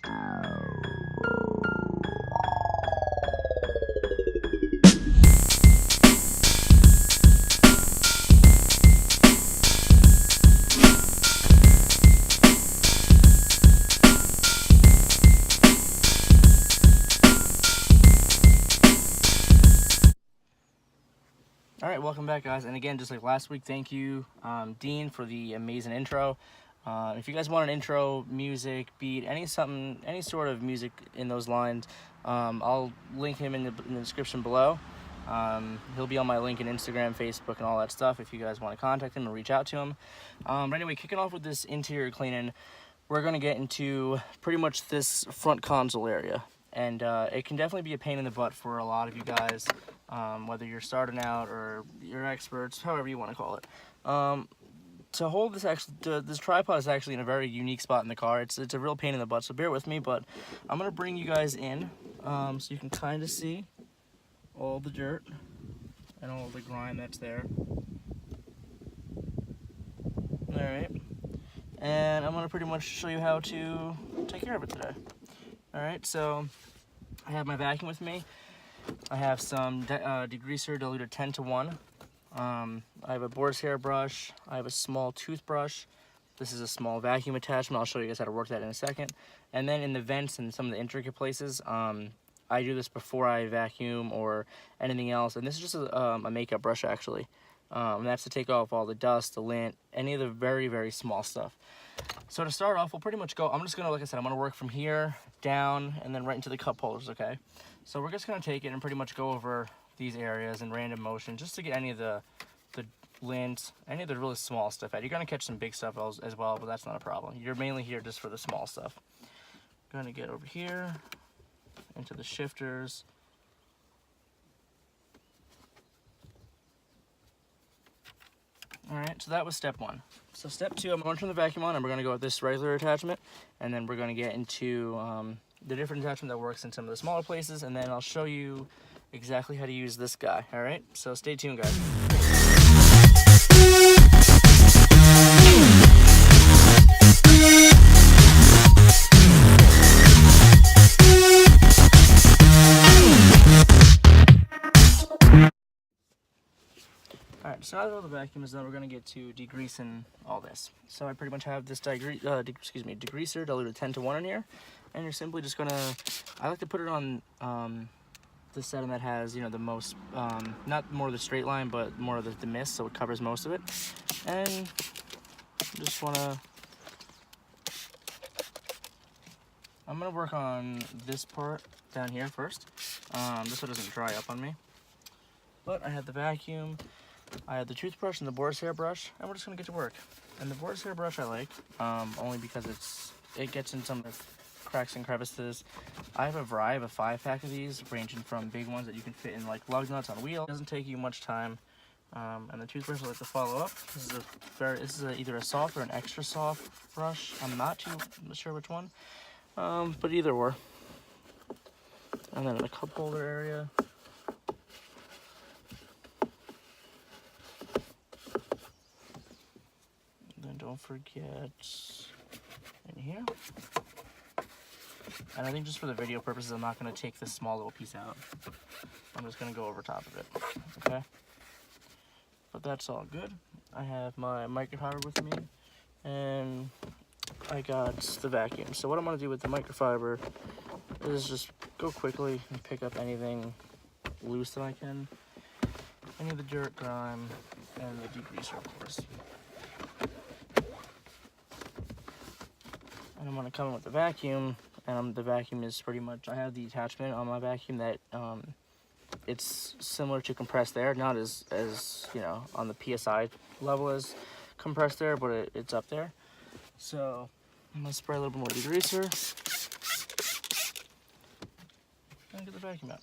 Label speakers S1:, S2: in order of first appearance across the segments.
S1: Alright, welcome back, guys, and again, just like last week, thank you, Dean, for the amazing intro. If you guys want an intro, music, beat, any sort of music in those lines, I'll link him in the description below. He'll be on my link in Instagram, Facebook, and all that stuff if you guys want to contact him or reach out to him. But anyway, kicking off with this interior cleaning, we're going to get into pretty much this front console area. And it can definitely be a pain in the butt for a lot of you guys, whether you're starting out or you're experts, however you want to call it. To hold this, this tripod is actually in a very unique spot in the car. It's a real pain in the butt, so bear with me. But I'm going to bring you guys in so you can kind of see all the dirt and all the grime that's there. Alright. And I'm going to pretty much show you how to take care of it today. Alright, so I have my vacuum with me. I have some degreaser diluted 10 to 1. I have a boar's hair brush. I have a small toothbrush. This is a small vacuum attachment. I'll show you guys how to work that in a second. And then in the vents and some of the intricate places, I do this before I vacuum or anything else. And this is just a makeup brush, actually. And that's to take off all the dust, the lint, any of the very, very small stuff. So to start off, we'll pretty much go, I'm just going to, like I said, I'm going to work from here down and then right into the cup holders, okay? So we're just going to take it and pretty much go over these areas in random motion just to get any of the lint, any of the really small stuff out. You're going to catch some big stuff as well, but that's not a problem. You're mainly here just for the small stuff. I'm going to get over here into the shifters. Alright, so that was step one. So step two, I'm going to turn the vacuum on and we're going to go with this regular attachment, and then we're going to get into the different attachment that works in some of the smaller places, and then I'll show you exactly how to use this guy. Alright, so stay tuned, guys. Alright, so now that all the vacuum is done, we're going to get to degreasing all this. So I pretty much have this degreaser diluted 10 to 1 in here, and you're simply just going to, I like to put it on the setting that has, you know, the most, not more of the straight line, but more of the mist, so it covers most of it. And just want to, I'm going to work on this part down here first, just so it doesn't dry up on me. But I have the vacuum, I have the toothbrush and the boar's hair brush, and we're just going to get to work. And the boar's hair brush I like, only because it gets in some cracks and crevices. I have a 5-pack of these, ranging from big ones that you can fit in like lug nuts on wheels. It doesn't take you much time. And the toothbrush I like to follow up. This is either a soft or an extra soft brush. I'm not too sure which one, but either or. And then in the cup holder area, don't forget in here. And I think just for the video purposes, I'm not going to take this small little piece out. I'm just going to go over top of it, okay? But that's all good. I have my microfiber with me, and I got the vacuum. So what I'm going to do with the microfiber is just go quickly and pick up anything loose that I can. Any of the dirt, grime, and the degreaser, of course. And I'm going to come in with the vacuum, and the vacuum is pretty much, I have the attachment on my vacuum that it's similar to compressed air, not as you know, on the PSI level as compressed air, but it's up there. So I'm going to spray a little bit more degreaser and get the vacuum out.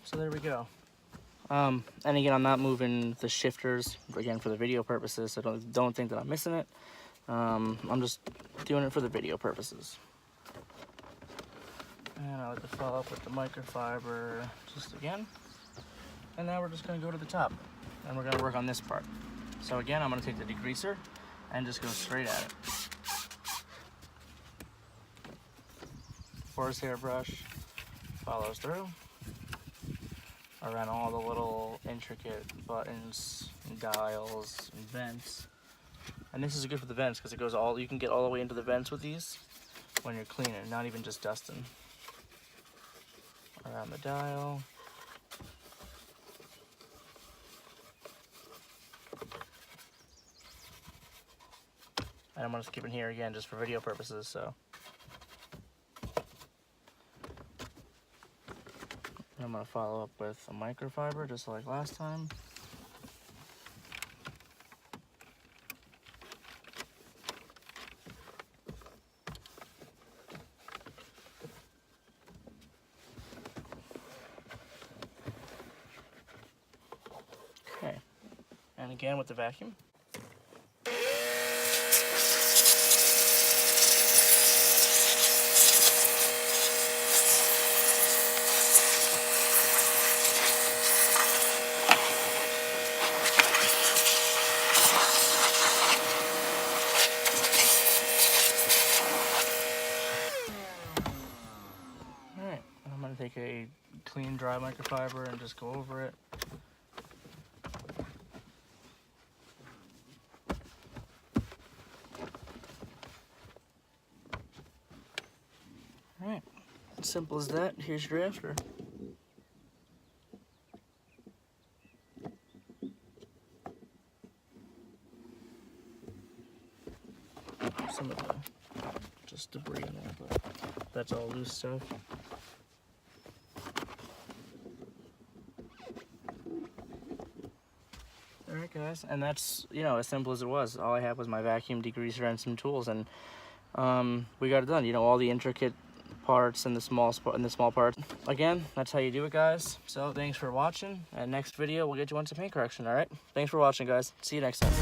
S1: So there we go. And again, I'm not moving the shifters, again, for the video purposes, so don't think that I'm missing it. I'm just doing it for the video purposes. And I like to follow up with the microfiber just again. And now we're just gonna go to the top and we're gonna work on this part. So again, I'm gonna take the degreaser and just go straight at it. Force hairbrush follows through around all the little intricate buttons and dials and vents. And this is good for the vents because it goes you can get all the way into the vents with these when you're cleaning, not even just dusting. Around the dial. And I'm gonna skip in here again just for video purposes, so. I'm gonna follow up with a microfiber just like last time. Okay, and again with the vacuum. Take a clean, dry microfiber and just go over it. Alright, simple as that. Here's your after. Some of the just debris in there, but that's all loose stuff. Alright guys, and that's, you know, as simple as it was. All I had was my vacuum, degreaser, and some tools, and we got it done. You know, all the intricate parts and the small parts. Again, that's how you do it, guys. So thanks for watching, and next video we'll get you on some paint correction. Alright, thanks for watching, guys. See you next time.